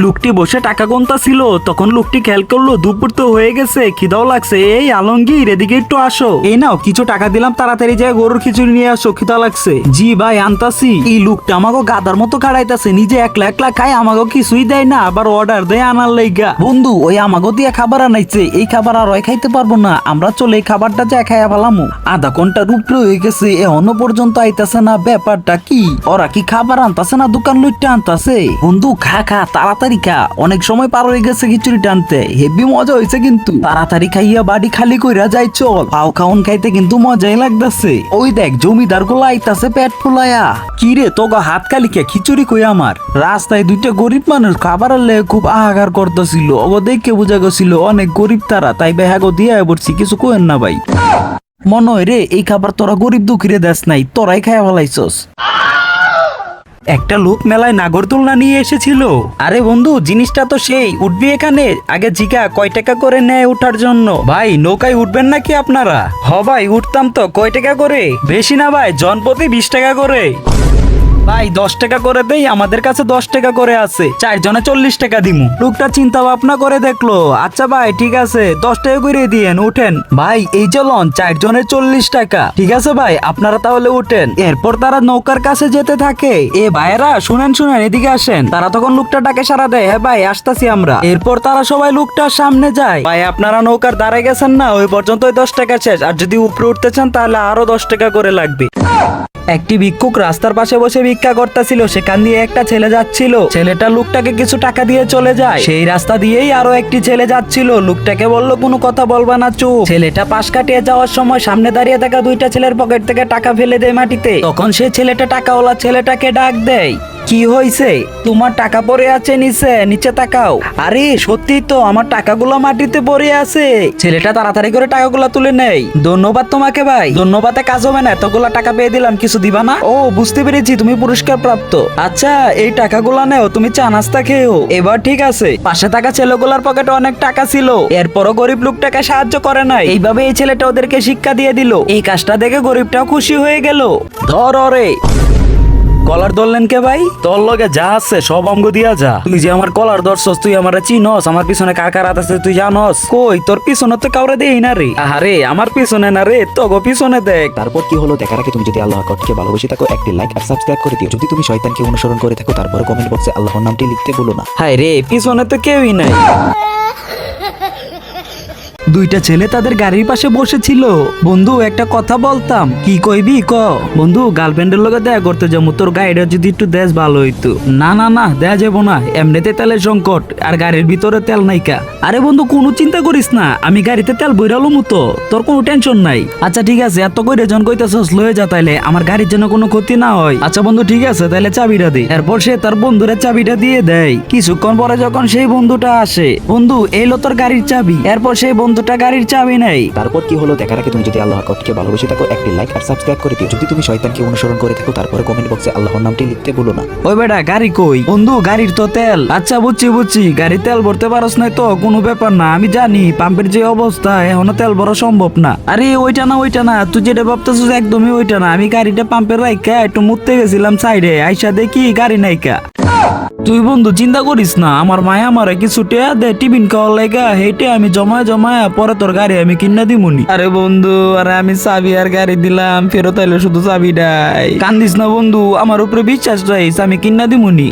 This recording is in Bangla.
লোকটি বসে টাকা গুনতা ছিল, তখন লোকটি খেয়াল করলো দুপুর তো হয়ে গেছে, খিদাও লাগছে। এই আলমগীর, এদিকে একটু আসো। এই নাও কিছু টাকা দিলাম, তাড়াতাড়ি যায় গরুর খিচুড়ি নিয়ে আসো, খিদা লাগছে। জি ভাই আনতাছি। এই লোকটা আমাকে গাদার মতো খাড়াইতাছে, নিজে একলা একলা খায়, আমাকে কিছুই দেয় না, আবার অর্ডার দেয় আনার লাইগা। বন্ধু ওই আমাকে দিয়ে খাবার আনাইছে, এই খাবার আর ওই খাইতে পারবো না, আমরা চলে এই খাবারটা যা খাইয়া ফেলামু। আধা ঘন্টার উপরে হয়ে গেছে, এখনো পর্যন্ত আইতাছে না, ব্যাপারটা কি? ওরা কি খাবার আনতাছে না দোকান লইটা আনতাছে? বন্ধু খা খা, তাড়াতাড়ি খা, অনেক সময় পার হয়ে গেছে খিচুড়ি টানতে, হেভি মজা হয়েছে কিন্তু। তাড়াতাড়ি খাইয়া বাড়ি খালি কইরা যাই চল, পাও খাওন খাইতে কিন্তু মজাই লাগতেছে। ওই দেখ জমিদার গুলা আইতাছে পেট ফুলায়া। কি রে তোগা হাত খালি কে, খিচুড়ি কই আমার? রাস্তায় দুইটা গরিব মানুষ খাবারের লেগে খুব আহাকার করতেছিল, ওগো দেখে বোঝা গেছিল অনেক গরিব তারা, তাই বেহাগো দিয়া পড়ছি, কিছু কোয়েন না ভাই। মনে হয় রে এই খাবার তোরা গরিব দুঃখীরে দেশ নাই, তোরাই খাইয়া ফেলাইছস। একটা লোক মেলায় নাগরদোলনা নিয়ে এসেছিল। আরে বন্ধু জিনিসটা তো সেই, উঠবি এখানে? আগে জিগা কয় টাকা করে নেয় উঠার জন্য। ভাই নৌকায় উঠবেন নাকি আপনারা? হ ভাই উঠতাম তো। কয় টাকা করে? বেশি না ভাই, জনপ্রতি 20 টাকা করে। ভাই 10 টাকা করে দেই, আমাদের কাছে 10 টাকা করে আছে, 4 জনে 40 টাকা দিমু। লোকটা চিন্তা ভাবনা করে দেখলো, আচ্ছা ভাই ঠিক আছে 10 টাকা করে দিয়েন, উঠেন। ভাই এই চলন 4 জনের 40 টাকা। ঠিক আছে ভাই আপনারা তাহলে উঠেন। এরপর তারা নৌকার কাছে যেতে থাকে। এ ভাইরা শুনেন শুনেন, এদিকে আসেন। তারা তখন লোকটা ডাকে সাড়া দেয়, হ্যাঁ ভাই আসতাছি আমরা। এরপর তারা সবাই লোকটার সামনে যায়। ভাই আপনারা নৌকার দাঁড়ায় গেছেন না, ওই পর্যন্ত 10 টাকা শেষ, আর যদি উপরে উঠতে চান তাহলে আরো 10 টাকা করে লাগবে। একটি ভিক্ষুক রাস্তার পাশে বসে ভিক্ষা করতেছিল, সেখান দিয়ে একটা ছেলে যাচ্ছিল। ছেলেটা লোকটাকে কিছু টাকা দিয়ে চলে যায়। সেই রাস্তা দিয়েই আরো একটি ছেলে যাচ্ছিল, লোকটাকে বলল কোনো কথা বলবা না, চুপ। ছেলেটা পাশ কাটিয়ে যাওয়ার সময় সামনে দাঁড়িয়ে থাকা দুইটা ছেলের পকেট থেকে টাকা ফেলে দেয় মাটিতে। তখন সে ছেলেটা টাকাওয়ালা ছেলেটাকে ডাক দেয়, কি হইছে? তোমার টাকা পড়ে আছে নিচে, নিচে তাকাও। আরে সত্যি তো, আমার টাকাগুলো মাটিতে পড়ে আছে। ছেলেটা তাড়াতাড়ি করে টাকাগুলো তুলে নেয়। ধন্যবাদ তোমাকে ভাই, ধন্যবাদে কাজ হবে না, এতগুলা টাকা পেয়ে দিলাম, কিছু দিবা না? ও বুঝতে পেরেছি, তুমি পুরস্কার প্রাপ্ত। আচ্ছা এই টাকাগুলো নেও, তুমি চা নাস্তা খেও। এবার ঠিক আছে। পাশে থাকা ছেলেগুলার পকেটে অনেক টাকা ছিল, এরপরও গরিব লোকটাকে সাহায্য করে নাই। এইভাবে এই ছেলেটা ওদেরকে শিক্ষা দিয়ে দিল। এই কাজটা দেখে গরিবটাও খুশি হয়ে গেল। ধর ওরে। কলার ধরলেন কে ভাই? তোর লগে যা আছে সব আমগো দিয়া যা। তুই যে আমার কলার ধরছস, তুই আমার চিনস? আমার পিছনে কার কার আছে তুই জানস? কই তোর পিছনে তো কাউরে দেই না রে। আহারে আমার পিছনে না রে, তোগো পিছনে দেখ। তারপর কি হলো দেখার আগে তুমি যদি আল্লাহর কটকে ভালোবেসে থাকো, একটি লাইক আর সাবস্ক্রাইব করে দিও। যদি তুমি শয়তানকে অনুসরণ করে থাকো তারপর কমেন্ট বক্সে আল্লাহর নামটি লিখতে ভুলো না। হায় রে, পিছনে তো কেউই নাই। দুইটা ছেলে তাদের গাড়ির পাশে বসেছিল। বন্ধু একটা কথা বলতাম। কি কইবি ক? বন্ধু গার্লফ্রেন্ডের লগে দেখা করতে যাবো, তোর গাড়িটা যদি একটু দেশ ভালো হইতো। না না না দেয়া যাবো না, এমনিতে তেলের সংকট, আর গাড়ির ভিতরে তেল নাইকা। আরে বন্ধু কোনো চিন্তা করিস না, আমি গাড়িতে তেল বইরালো মতো, তোর কোনো টেনশন নাই। আচ্ছা ঠিক আছে, এত করে জন কইতাছস লয়ে যা তাইলে, আমার গাড়ির জন্য কোনো ক্ষতি না হয়। আচ্ছা বন্ধু ঠিক আছে, তাইলে চাবিটা দে। এরপর সে তার বন্ধুরে চাবিটা দিয়ে দেয়। কিছুক্ষণ পরে যখন সেই বন্ধুটা আসে, বন্ধু এলো তোর গাড়ির চাবি। এরপর সেই বন্ধুটা গাড়ির চাবি নেই। তারপর কি হলো দেখার আগে তুমি যদি আল্লাহর কটকে ভালোবেসে থাকো, একটি লাইক আর সাবস্ক্রাইব করে দিও। যদি তুমি শয়তানকে অনুসরণ করে থাকো তারপর কমেন্ট বক্সে আল্লাহর নামটি লিখতে ভুলো না। ওই বেটা গাড়ি কই? বন্ধু গাড়ির তো তেল। আচ্ছা বুঝছি বুঝছি, গাড়ি তেল ভরতে পারস নাই তো কোনো ব্যাপার না, আমি জানি পাম্পের যে অবস্থা এখনো তেল ভরা সম্ভব না। আরে ওইটা না ওইটা না, তুই যেটা ভাবতেছিস একদমই ওইটা না। আমি গাড়িটা পাম্পের রাইখা একটু মুততে গেছিলাম সাইডে, আইসা দেখি গাড়ি নাইকা। তুই বন্ধু চিন্তা করিস না, আমার মায়া মারে কিছু টেয়া দে টিফিন খাওয়ার লাগা, হেঁটে আমি জমায় জমায় পরে তোর গাড়ি আমি কিনা দিমুনি। আরে বন্ধু, আরে আমি চাবি আর গাড়ি দিলাম, ফেরত আইলে শুধু চাবিটাই। কান্দিস না বন্ধু, আমার উপরে বিশ্বাস রাখিস, আমি কিনা দিমুনি।